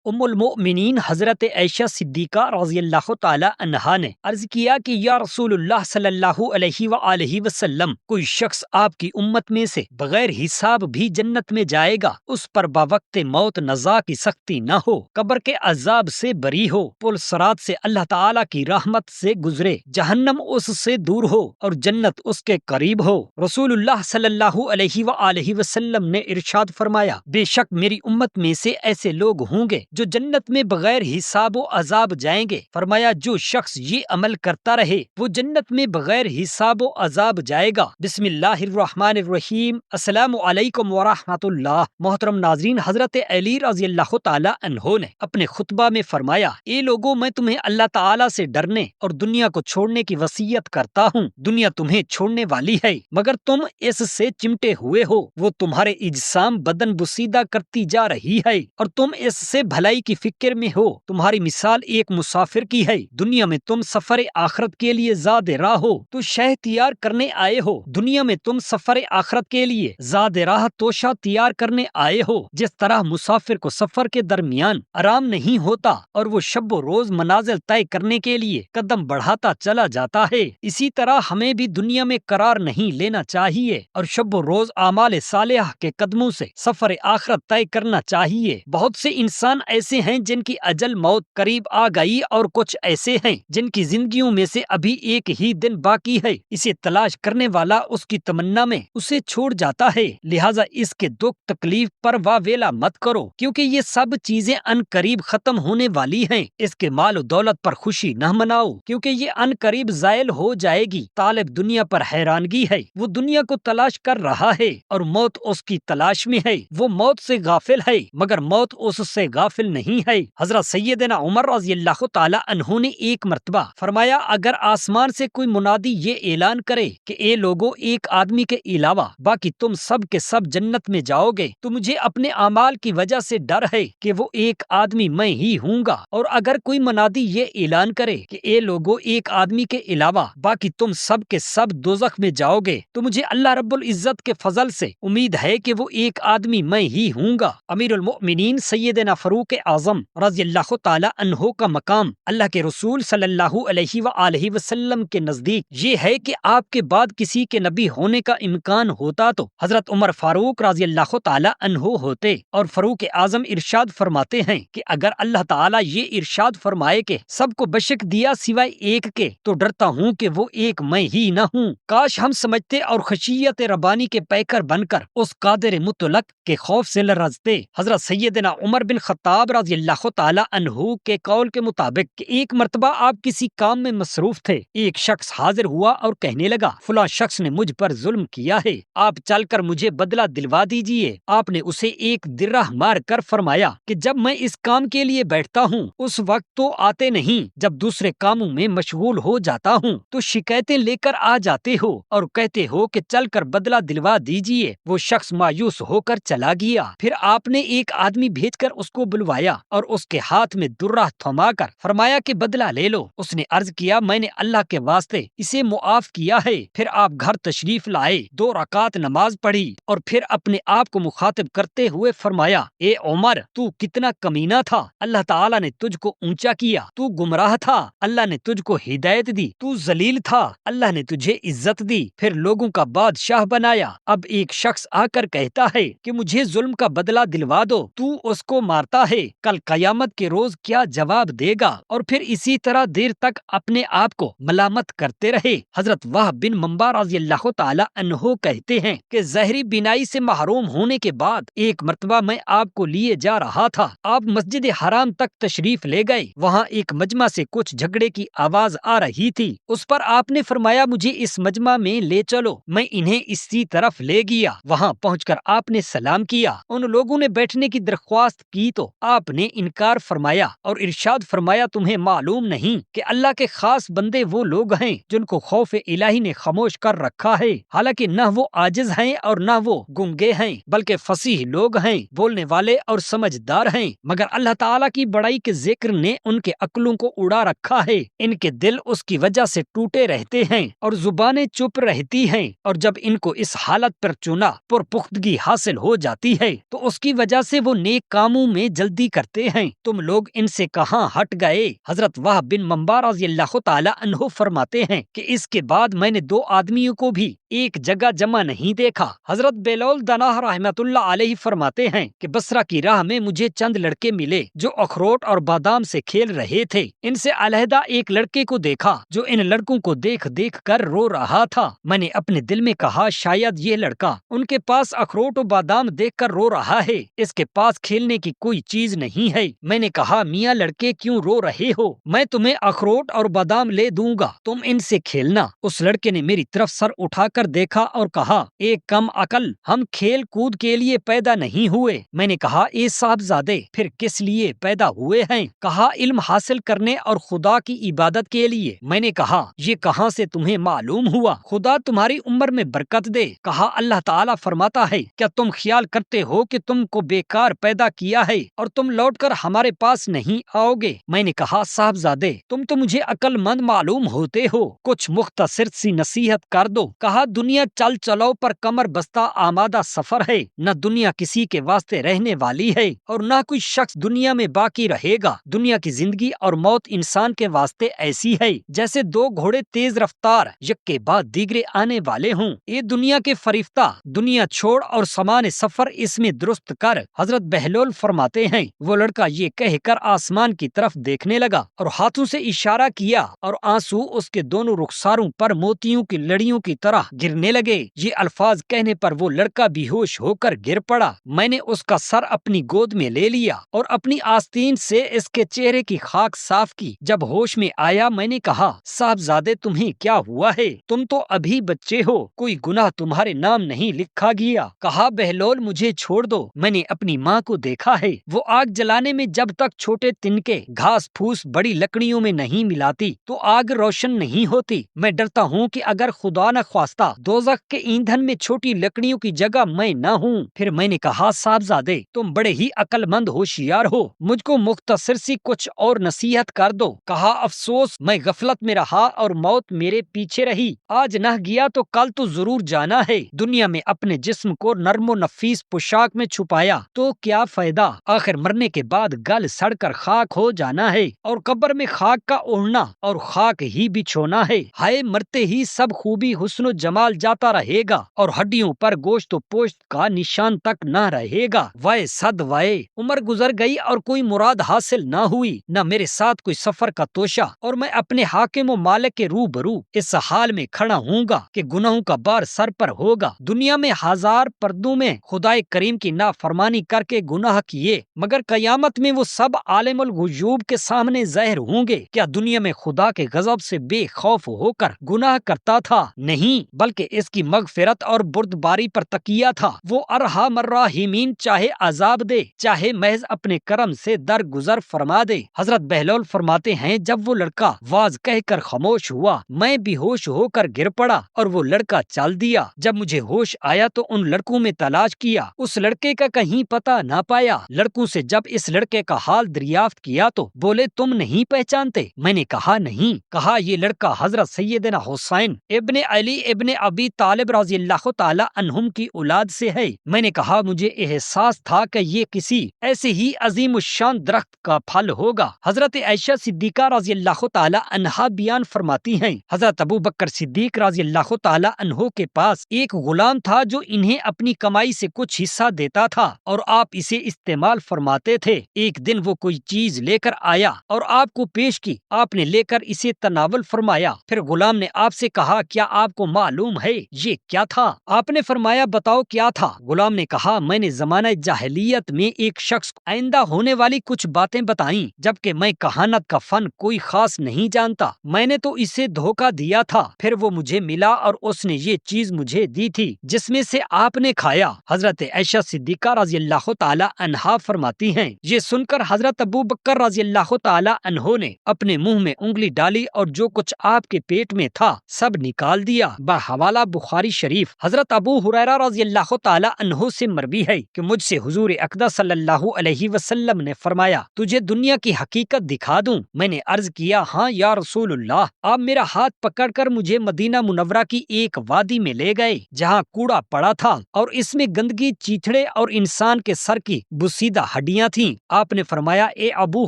ام المؤمنین حضرت عائشہ صدیقہ رضی اللہ تعالی عنہا نے عرض کیا کہ یا رسول اللہ صلی اللہ علیہ وآلہ وسلم، کوئی شخص آپ کی امت میں سے بغیر حساب بھی جنت میں جائے گا، اس پر باوقت موت نزا کی سختی نہ ہو، قبر کے عذاب سے بری ہو، پل صراط سے اللہ تعالی کی رحمت سے گزرے، جہنم اس سے دور ہو اور جنت اس کے قریب ہو۔ رسول اللہ صلی اللہ علیہ وآلہ وسلم نے ارشاد فرمایا، بے شک میری امت میں سے ایسے لوگ ہوں گے جو جنت میں بغیر حساب و عذاب جائیں گے۔ فرمایا جو شخص یہ عمل کرتا رہے وہ جنت میں بغیر حساب و عذاب جائے گا۔ بسم اللہ الرحمن الرحیم۔ السلام علیکم ورحمۃ اللہ۔ محترم ناظرین، حضرت علی رضی اللہ تعالی عنہ نے اپنے خطبہ میں فرمایا، اے لوگوں، میں تمہیں اللہ تعالی سے ڈرنے اور دنیا کو چھوڑنے کی وصیت کرتا ہوں۔ دنیا تمہیں چھوڑنے والی ہے مگر تم اس سے چمٹے ہوئے ہو، وہ تمہارے اجسام بدن بسیدہ کرتی جا رہی ہے اور تم اس سے بھلائی کی فکر میں ہو۔ تمہاری مثال ایک مسافر کی ہے، دنیا میں تم سفر آخرت کے لیے زاد راہ ہو تو شہ تیار کرنے آئے ہو، دنیا میں تم سفر آخرت کے لیے زاد راہ توشہ تیار کرنے آئے ہو۔ جس طرح مسافر کو سفر کے درمیان آرام نہیں ہوتا اور وہ شب و روز منازل طے کرنے کے لیے قدم بڑھاتا چلا جاتا ہے، اسی طرح ہمیں بھی دنیا میں قرار نہیں لینا چاہیے اور شب و روز اعمال صالحہ کے قدموں سے سفر آخرت طے کرنا چاہیے۔ بہت سے انسان ایسے ہیں جن کی اجل موت قریب آ گئی اور کچھ ایسے ہیں جن کی زندگیوں میں سے ابھی ایک ہی دن باقی ہے، اسے تلاش کرنے والا اس کی تمنا میں اسے چھوڑ جاتا ہے، لہٰذا اس کے دکھ تکلیف پر واویلا مت کرو کیونکہ یہ سب چیزیں ان قریب ختم ہونے والی ہیں۔ اس کے مال و دولت پر خوشی نہ مناؤ کیونکہ یہ ان قریب زائل ہو جائے گی۔ طالب دنیا پر حیرانگی ہے، وہ دنیا کو تلاش کر رہا ہے اور موت اس کی تلاش میں ہے، وہ موت سے غافل ہے مگر موت اس سے غافل نہیں ہے۔ حضرت سیدنا عمر رضی اللہ تعالی عنہ نے ایک مرتبہ فرمایا، اگر آسمان سے کوئی منادی یہ اعلان کرے کہ اے لوگو، ایک آدمی کے علاوہ باقی تم سب کے سب جنت میں جاؤ گے تو مجھے اپنے اعمال کی وجہ سے ڈر ہے کہ وہ ایک آدمی میں ہی ہوں گا، اور اگر کوئی منادی یہ اعلان کرے کہ اے لوگو، ایک آدمی کے علاوہ باقی تم سب کے سب دوزخ میں جاؤ گے تو مجھے اللہ رب العزت کے فضل سے امید ہے کہ وہ ایک آدمی میں ہی ہوں گا۔ امیر المؤمنین سیدنا فاروق اعظم رضی اللہ تعالی عنہ کا مقام اللہ کے رسول صلی اللہ علیہ وآلہ وسلم کے نزدیک یہ ہے کہ آپ کے بعد کسی کے نبی ہونے کا امکان ہوتا تو حضرت عمر فاروق رضی اللہ تعالی عنہ ہوتے، اور فاروق اعظم ارشاد فرماتے ہیں کہ اگر اللہ تعالی یہ ارشاد فرمائے کہ سب کو بشک دیا سوائے ایک کے تو ڈرتا ہوں کہ وہ ایک میں ہی نہ ہوں۔ کاش ہم سمجھتے اور خشیت ربانی کے پیکر بن کر اس قادر مطلق کے خوف سے لرزتے۔ حضرت سیدنا عمر بن خطاب رضی اللہ تعالی عنہ کے قول کے مطابق کہ ایک مرتبہ آپ کسی کام میں مصروف تھے، ایک شخص حاضر ہوا اور کہنے لگا، فلاں شخص نے مجھ پر ظلم کیا ہے، آپ چل کر مجھے بدلہ دلوا دیجئے۔ آپ نے اسے ایک درہ مار کر فرمایا کہ جب میں اس کام کے لیے بیٹھتا ہوں اس وقت تو آتے نہیں، جب دوسرے کاموں میں مشغول ہو جاتا ہوں تو شکایتیں لے کر آ جاتے ہو اور کہتے ہو کہ چل کر بدلہ دلوا دیجئے۔ وہ شخص مایوس ہو کر چلا گیا۔ پھر آپ نے ایک آدمی بھیج کر اس کو بلوایا اور اس کے ہاتھ میں درہ تھما کر فرمایا کہ بدلہ لے لو۔ اس نے عرض کیا، میں نے اللہ کے واسطے اسے معاف کیا ہے۔ پھر آپ گھر تشریف لائے، 2 رکعت نماز پڑھی اور پھر اپنے آپ کو مخاطب کرتے ہوئے فرمایا، اے عمر، تو کتنا کمینہ تھا، اللہ تعالیٰ نے تجھ کو اونچا کیا، تو گمراہ تھا، اللہ نے تجھ کو ہدایت دی، تو ذلیل تھا، اللہ نے تجھے عزت دی، پھر لوگوں کا بادشاہ بنایا۔ اب ایک شخص آ کر کہتا ہے کہ مجھے ظلم کا بدلہ دلوا دو، تو اس کو مارتا ہے، کل قیامت کے روز کیا جواب دے گا؟ اور پھر اسی طرح دیر تک اپنے آپ کو ملامت کرتے رہے۔ حضرت وہب بن منبع رضی اللہ تعالی عنہ کہتے ہیں کہ ظاہری بینائی سے محروم ہونے کے بعد ایک مرتبہ میں آپ کو لیے جا رہا تھا، آپ مسجد حرام تک تشریف لے گئے، وہاں ایک مجمع سے کچھ جھگڑے کی آواز آ رہی تھی، اس پر آپ نے فرمایا مجھے اس مجمع میں لے چلو، میں انہیں اسی طرف لے گیا، وہاں پہنچ کر آپ نے سلام کیا، ان لوگوں نے بیٹھنے کی درخواست کی تو آپ نے انکار فرمایا اور ارشاد فرمایا، تمہیں معلوم نہیں کہ اللہ کے خاص بندے وہ لوگ ہیں جن کو خوف الہی نے خاموش کر رکھا ہے، حالانکہ نہ وہ عاجز ہیں اور نہ وہ گنگے ہیں بلکہ فصیح لوگ ہیں، بولنے والے اور سمجھدار ہیں، مگر اللہ تعالیٰ کی بڑائی کے ذکر نے ان کے عقلوں کو اڑا رکھا ہے، ان کے دل اس کی وجہ سے ٹوٹے رہتے ہیں اور زبانیں چپ رہتی ہیں، اور جب ان کو اس حالت پر چنا پرپختگی حاصل ہو جاتی ہے تو اس کی وجہ سے وہ نیک کاموں میں جلدی پابندی کرتے ہیں، تم لوگ ان سے کہاں ہٹ گئے؟ حضرت وہب بن منبع رضی اللہ تعالی عنہ فرماتے ہیں کہ اس کے بعد میں نے دو آدمیوں کو بھی ایک جگہ جمع نہیں دیکھا۔ حضرت بلال دناہ رحمت اللہ علیہ فرماتے ہیں کہ بصرہ کی راہ میں مجھے چند لڑکے ملے جو اخروٹ اور بادام سے کھیل رہے تھے۔ ان سے علیحدہ ایک لڑکے کو دیکھا جو ان لڑکوں کو دیکھ دیکھ کر رو رہا تھا۔ میں نے اپنے دل میں کہا شاید یہ لڑکا ان کے پاس اخروٹ و بادام دیکھ کر رو رہا ہے، اس کے پاس کھیلنے کی کوئی چیز نہیں ہے۔ میں نے کہا میاں لڑکے کیوں رو رہے ہو؟ میں تمہیں اخروٹ اور بادام لے دوں گا، تم ان سے کھیلنا۔ اس لڑکے نے میری طرف سر اٹھا کر دیکھا اور کہا ایک کم عقل، ہم کھیل کود کے لیے پیدا نہیں ہوئے۔ میں نے کہا اے صاحبزادے پھر کس لیے پیدا ہوئے ہیں؟ کہا علم حاصل کرنے اور خدا کی عبادت کے لیے۔ میں نے کہا یہ کہاں سے تمہیں معلوم ہوا؟ خدا تمہاری عمر میں برکت دے۔ کہا اللہ تعالیٰ فرماتا ہے کیا تم خیال کرتے ہو کہ تم کو بیکار پیدا کیا ہے اور تم لوٹ کر ہمارے پاس نہیں آؤ گے؟ میں نے کہا صاحبزادے تم تو مجھے عقل مند معلوم ہوتے ہو، کچھ مختصر سی نصیحت کر دو۔ کہا دنیا چل چلو پر کمر بستہ آمادہ سفر ہے، نہ دنیا کسی کے واسطے رہنے والی ہے اور نہ کوئی شخص دنیا میں باقی رہے گا۔ دنیا کی زندگی اور موت انسان کے واسطے ایسی ہے جیسے دو گھوڑے تیز رفتار یک کے بعد دیگرے آنے والے ہوں۔ یہ دنیا کے فریفتہ، دنیا چھوڑ اور سامان سفر اس میں درست کر۔ حضرت بہلول فرماتے ہیں وہ لڑکا یہ کہہ کر آسمان کی طرف دیکھنے لگا اور ہاتھوں سے اشارہ کیا اور آنسو اس کے دونوں رخساروں پر موتیوں کی لڑیوں کی طرح گرنے لگے۔ یہ الفاظ کہنے پر وہ لڑکا بے ہوش ہو کر گر پڑا۔ میں نے اس کا سر اپنی گود میں لے لیا اور اپنی آستین سے اس کے چہرے کی خاک صاف کی۔ جب ہوش میں آیا میں نے کہا صاحبزادے تمہیں کیا ہوا ہے؟ تم تو ابھی بچے ہو، کوئی گناہ تمہارے نام نہیں لکھا گیا۔ کہا بہلول مجھے چھوڑ دو، میں نے اپنی ماں کو دیکھا ہے، وہ آگ جلانے میں جب تک چھوٹے تنکے گھاس پھوس بڑی لکڑیوں میں نہیں ملاتی تو آگ روشن نہیں ہوتی۔ میں ڈرتا ہوں کہ اگر خدا نہ خواستہ دوزخ کے ایندھن میں چھوٹی لکڑیوں کی جگہ میں نہ ہوں۔ پھر میں نے کہا صاحبزادے تم بڑے ہی عقل مند ہوشیار ہو، مجھ کو مختصر سی کچھ اور نصیحت کر دو۔ کہا افسوس میں غفلت میں رہا اور موت میرے پیچھے رہی، آج نہ گیا تو کل تو ضرور جانا ہے۔ دنیا میں اپنے جسم کو نرم و نفیس پوشاک میں چھپایا تو کیا فائدہ؟ آخر مرنے کے بعد گل سڑ کر خاک ہو جانا ہے اور قبر میں خاک کا اوڑھنا اور خاک ہی بچھونا ہے۔ ہائے مرتے ہی سب خوبی حسن و جمال جاتا رہے گا اور ہڈیوں پر گوشت و پوشت کا نشان تک نہ رہے گا۔ وائے صد وائے، عمر گزر گئی اور کوئی مراد حاصل نہ ہوئی، نہ میرے ساتھ کوئی سفر کا توشہ، اور میں اپنے حاکم و مالک کے روبرو اس حال میں کھڑا ہوں گا کہ گناہوں کا بار سر پر ہوگا۔ دنیا میں ہزار پردوں میں خدائے کریم کی نافرمانی کر کے گناہ کیے، مگر قیامت میں وہ سب عالم الغیوب کے سامنے ظاہر ہوں گے۔ کیا دنیا میں خدا کے غضب سے بے خوف ہو کر گناہ کرتا تھا؟ نہیں، بلکہ اس کی مغفرت اور بردباری پر تکیہ تھا۔ وہ ارحم الراحمین چاہے عذاب دے، چاہے محض اپنے کرم سے درگزر فرما دے۔ حضرت بہلول فرماتے ہیں جب وہ لڑکا واز کہہ کر خاموش ہوا میں بے ہوش ہو کر گر پڑا اور وہ لڑکا چل دیا۔ جب مجھے ہوش آیا تو ان لڑکوں میں تلاش کیا، اس لڑکے کا کہیں پتہ نہ پایا۔ لڑکوں سے جب اس لڑکے کا حال دریافت کیا تو بولے تم نہیں پہچانتے؟ میں نے کہا نہیں۔ کہا یہ لڑکا حضرت سیدنا حسین ابن علی ابن ابی طالب رضی اللہ تعالی عنہم کی اولاد سے ہے۔ میں نے کہا مجھے احساس تھا کہ یہ کسی ایسے ہی عظیم الشان درخت کا پھل ہوگا۔ حضرت عائشہ صدیقہ رضی اللہ تعالی عنہا بیان فرماتی ہیں حضرت ابو بکر صدیق رضی اللہ تعالی عنہ کے پاس ایک غلام تھا جو انہیں اپنی کمائی سے کچھ حصہ دیتا تھا اور آپ اسے استعمال فرماتے تھے۔ ایک دن وہ کوئی چیز لے کر آیا اور آپ کو پیش کی، آپ نے لے کر اسے تناول فرمایا۔ پھر غلام نے آپ سے کہا کیا آپ کو معلوم ہے یہ کیا تھا؟ آپ نے فرمایا بتاؤ کیا تھا؟ غلام نے کہا میں نے زمانہ جاہلیت میں ایک شخص کو آئندہ ہونے والی کچھ باتیں بتائیں، جبکہ میں کہانت کا فن کوئی خاص نہیں جانتا۔ میں نے تو اسے دھوکہ دیا تھا، پھر وہ مجھے ملا اور اس نے یہ چیز مجھے دی تھی جس میں سے آپ نے کھایا۔ حضرت عائشہ صدیقہ رضی اللہ تعالی عنہا فرماتی ہیں یہ سن کر حضرت ابو بکر رضی اللہ تعالی عنہ نے اپنے منہ میں انگلی ڈالی اور جو کچھ آپ کے پیٹ میں تھا سب نکال دیا۔ بحوالہ بخاری شریف۔ حضرت ابو ہریرہ رضی اللہ تعالی عنہ سے مروی ہے کہ مجھ سے حضور اقدس صلی اللہ علیہ وسلم نے فرمایا تجھے دنیا کی حقیقت دکھا دوں؟ میں نے عرض کیا ہاں یا رسول اللہ۔ آپ میرا ہاتھ پکڑ کر مجھے مدینہ منورہ کی ایک وادی میں لے گئے جہاں کوڑا پڑا تھا اور اس میں گندگی، چیتھڑے اور انسان کے سر کی بسیدہ ہڈیاں تھیں۔ آپ نے فرمایا اے ابو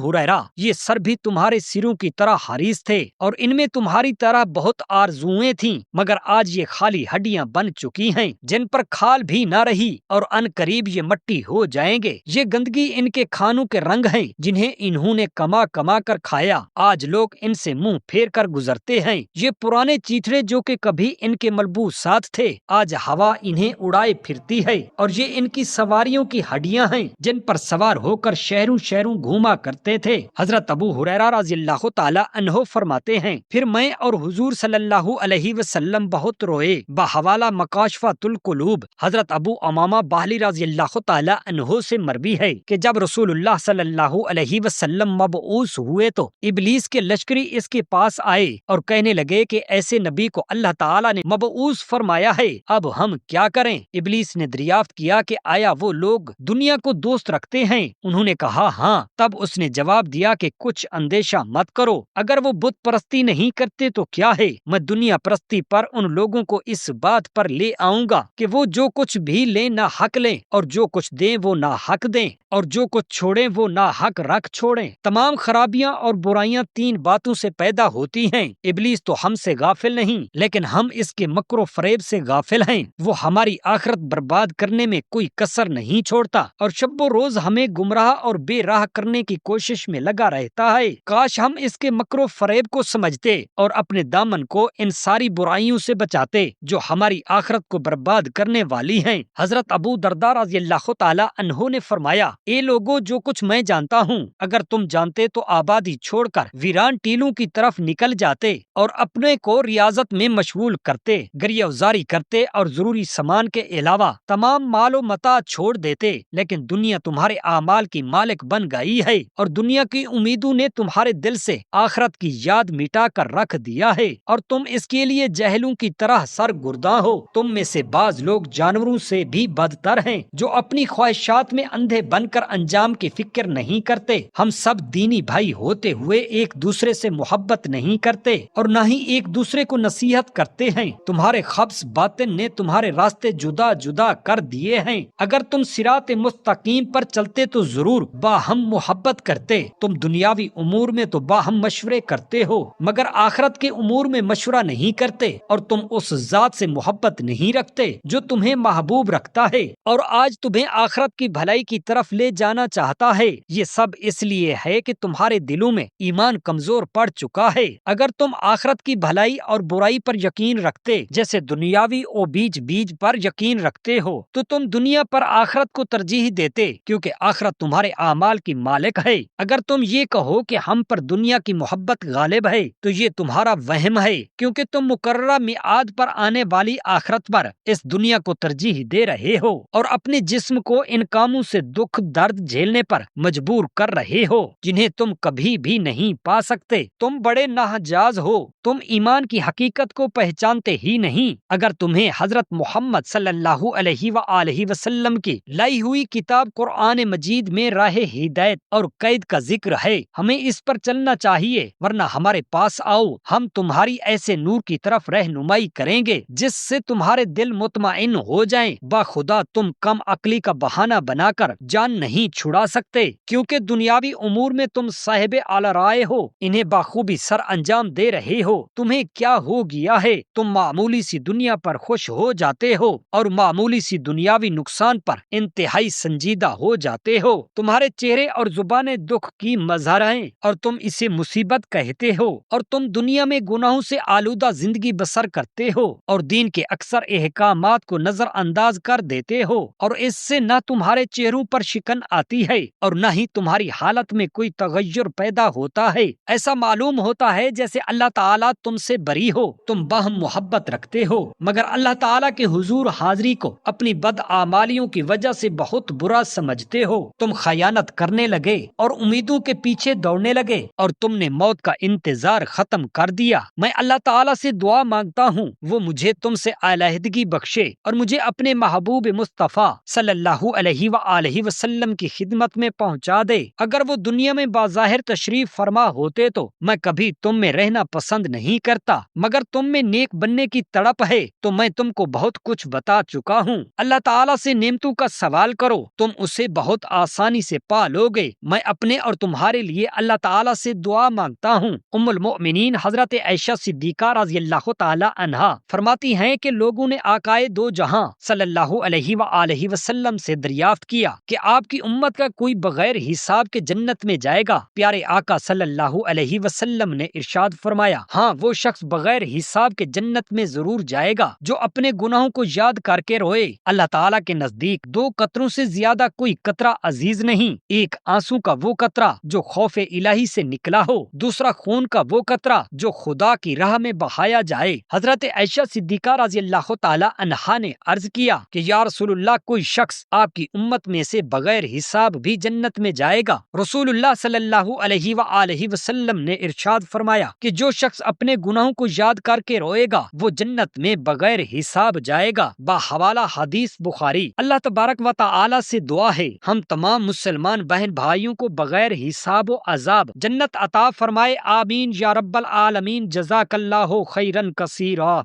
ہریرہ، یہ سر بھی تمہارے سروں کی طرح حریص تھے اور ان میں تمہاری طرح بہت آرزوئیں تھیں، مگر آج یہ خالی ہڈیاں بن چکی ہیں جن پر کھال بھی نہ رہی اور ان قریب یہ مٹی ہو جائیں گے۔ یہ گندگی ان کے کھانوں کے رنگ ہیں جنہیں انہوں نے کما کما کر کھایا، آج لوگ ان سے منہ پھیر کر گزرتے ہیں۔ یہ پرانے چیتڑے جو کہ کبھی ان کے ملبوسات تھے، آج ہوا انہیں اڑائے پھرتی ہے، اور یہ ان کی سواریوں کی ہڈیاں ہیں جن پر سوار ہو کر شہروں شہروں گھوما کرتے تھے۔ حضرت ابو ہریرہ رضی اللہ تعالی عنہ فرماتے ہیں، پھر میں اور حضور صلی اللہ علیہ وسلم بہت روئے۔ بحوالہ مکاشفۃ القلوب حضرت ابو امامہ باہلی رضی اللہ تعالی عنہ سے مروی ہے کہ جب رسول اللہ صلی اللہ علیہ وسلم مبعوث ہوئے تو ابلیس کے لشکری اس کے پاس آئے اور کہنے لگے کہ ایسے نبی کو اللہ تعالی نے مبعوث فرمایا ہے، اب ہم کیا کریں؟ ابلیس نے دریافت کیا کہ آیا وہ لوگ دنیا کو دوست رکھتے ہیں؟ انہوں نے کہا ہاں۔ تب اس نے جواب دیا کہ کچھ اندیشہ مت کرو، اگر وہ بت پرستی نہیں کرتے تو کیا ہے، میں دنیا پرستی پر ان لوگوں کو اس بات پر لے آؤں گا کہ وہ جو کچھ بھی لیں نہ حق لیں، اور جو کچھ دیں وہ نہ حق دیں، اور جو کچھ چھوڑیں وہ نہ حق رکھ چھوڑیں۔ تمام خرابیاں اور برائیاں تین باتوں سے پیدا ہوتی ہیں۔ ابلیس تو ہم سے غافل نہیں، لیکن ہم اس کے مکر و فریب سے غافل ہیں۔ وہ ہماری آخرت برباد کرنے میں کوئی کسر نہیں چھوڑتا اور شب و روز ہمیں گمراہ اور بے راہ کرنے کی کوشش میں لگا رہتا ہے۔ کاش ہم اس کے مکر و فریب کو سمجھتے اور اپنے دامن کو ان ساری برائیوں سے بچاتے جو ہماری آخرت کو برباد کرنے والی ہیں۔ حضرت ابو درداء رضی اللہ تعالی عنہ نے فرمایا، اے لوگو، جو کچھ میں جانتا ہوں اگر تم جانتے تو آبادی چھوڑ کر ویران ٹیلوں کی طرف نکل جاتے اور اپنے کو ریاضت میں مشغول کرتے، گریہوزاری کرتے اور ضروری سامان کے علاوہ تمام مال و متاع چھوڑ دیتے، لیکن دنیا تمہارے اعمال کی مالک بن گئی ہے اور دنیا کی امیدوں نے تمہارے دل سے آخرت کی یاد مٹا کر رکھ دیا ہے اور تم اس کے لیے جہلوں کی طرح سرگرداں ہو۔ تم میں سے بعض لوگ جانوروں سے بھی بدتر ہیں جو اپنی خواہشات میں اندھے بن کر انجام کی فکر نہیں کرتے۔ ہم سب دینی بھائی ہوتے ہوئے ایک دوسرے سے محبت نہیں کرتے اور نہ ہی ایک دوسرے کو نصیحت کرتے ہیں۔ تمہارے خبث باطن نے تمہارے راستے جدا جدا کر دیے ہیں۔ اگر تم صراط مستقیم پر چلتے تو ضرور باہم محبت کرتے۔ تم دنیاوی امور میں تو باہم مشورے کرتے ہو مگر آخرت کے امور میں مشورہ نہیں کرتے، اور تم اس ذات سے محبت نہیں رکھتے جو تمہیں محبوب رکھتا ہے اور آج تمہیں آخرت کی بھلائی کی طرف لے جانا چاہتا ہے۔ یہ سب اس لیے ہے کہ تمہارے دلوں میں ایمان کمزور پڑ چکا ہے۔ اگر تم آخرت کی بھلائی اور برائی پر یقین رکھتے جیسے دنیاوی او بیج پر یقین رکھتے ہو تو تم دنیا پر آخرت کو ترجیح دیتے، کیونکہ آخرت تمہارے اعمال کی مالک ہے۔ اگر تم یہ کہو کہ ہم پر دنیا کی محبت غالب ہے تو یہ تمہارا وہم ہے، کیونکہ تم مقررہ میعاد پر آنے والی آخرت پر اس دنیا کو ترجیح دے رہے ہو اور اپنے جسم کو ان کاموں سے دکھ درد جھیلنے پر مجبور کر رہے ہو جنہیں تم کبھی بھی نہیں پا سکتے۔ تم بڑے ناجائز ہو، تم ایمان کی حقیقت کو پہچانتے ہی نہیں۔ اگر تمہیں حضرت محمد صلی اللہ علیہ وآلہ وسلم کی لائی ہوئی کتاب قرآن مجید میں راہ ہدایت اور قید کا ذکر ہے، ہمیں اس پر چلنا چاہیے، ورنہ ہمارے پاس آؤ، ہم تمہاری ایسے نور کی طرف رہنمائی کریں گے جس سے تمہارے دل مطمئن ہو جائیں۔ باخدا تم کم عقلی کا بہانہ بنا کر جان نہیں چھڑا سکتے، کیونکہ دنیاوی امور میں تم صاحب اعلی رائے ہو، انہیں بخوبی سر انجام دے رہے ہو۔ تمہیں کیا ہو گیا ہے؟ تم معمولی سی دنیا پر خوش ہو جاتے ہو اور معمولی سی دنیاوی نقصان پر انتہائی سنجیدہ ہو جاتے ہو۔ تمہارے چہرے اور زبانیں دکھ کی مظہر ہیں اور تم اسے مصیبت کہتے ہو، اور تم دنیا میں گناہوں سے آلودہ زندگی بسر کرتے ہو اور دین کے اکثر احکامات کو نظر انداز کر دیتے ہو، اور اس سے نہ تمہارے چہروں پر شکن آتی ہے اور نہ ہی تمہاری حالت میں کوئی تغیر پیدا ہوتا ہے۔ ایسا معلوم ہوتا ہے جیسے اللہ تعالیٰ تم سے بری ہو۔ تم باہم محبت رکھتے ہو مگر اللہ تعالیٰ کے حضور حاضری کو اپنی بد اعمالیوں کی وجہ سے بہت برا سمجھتے ہو۔ تم خیانت کرنے لگے اور امیدوں کے پیچھے دوڑنے لگے اور تم نے موت کا انتظار ختم کر دیا۔ میں اللہ تعالیٰ سے دعا مانگتا ہوں وہ مجھے تم سے علیحدگی بخشے اور مجھے اپنے محبوب مصطفیٰ صلی اللہ علیہ وآلہ وسلم کی خدمت میں پہنچا دے۔ اگر وہ دنیا میں بظاہر تشریف فرما ہوتے تو میں کبھی تم میں رہنا پسند نہیں کرتا، مگر تم میں نیک بننے کی تڑپ ہے تو میں تم کو بہت کچھ بتا چکا ہوں۔ اللہ تعالیٰ سے نعمتوں کا سوال کرو، تم اسے بہت بہت آسانی سے پا لوگے۔ میں اپنے اور تمہارے لیے اللہ تعالیٰ سے دعا مانگتا ہوں۔ ام المؤمنین حضرت عائشہ صدیقہ رضی اللہ تعالی عنہا فرماتی ہیں کہ لوگوں نے آقائے دو جہاں صلی اللہ علیہ وآلہ وسلم سے دریافت کیا کہ آپ کی امت کا کوئی بغیر حساب کے جنت میں جائے گا؟ پیارے آقا صلی اللہ علیہ وسلم نے ارشاد فرمایا، ہاں، وہ شخص بغیر حساب کے جنت میں ضرور جائے گا جو اپنے گناہوں کو یاد کر کے روئے۔ اللہ تعالیٰ کے نزدیک دو قطروں سے زیادہ کوئی قطرہ عزیز نہیں۔ ایک آنسو کا وہ قطرہ جو خوف الہی سے نکلا ہو، دوسرا خون کا وہ قطرہ جو خدا کی راہ میں بہایا جائے۔ حضرت عائشہ صدیقہ رضی اللہ تعالی عنہا نے عرض کیا کہ یا رسول اللہ، کوئی شخص آپ کی امت میں سے بغیر حساب بھی جنت میں جائے گا؟ رسول اللہ صلی اللہ علیہ وآلہ وسلم نے ارشاد فرمایا کہ جو شخص اپنے گناہوں کو یاد کر کے روئے گا وہ جنت میں بغیر حساب جائے گا۔ باحوالہ حدیث بخاری۔ اللہ تبارک و تعالی سے دعا ہے ہم تمام مسلمان بہن بھائیوں کو بغیر حساب و عذاب جنت عطا فرمائے، آمین یا رب العالمین۔ جزاک اللہ خیرا کثیرا۔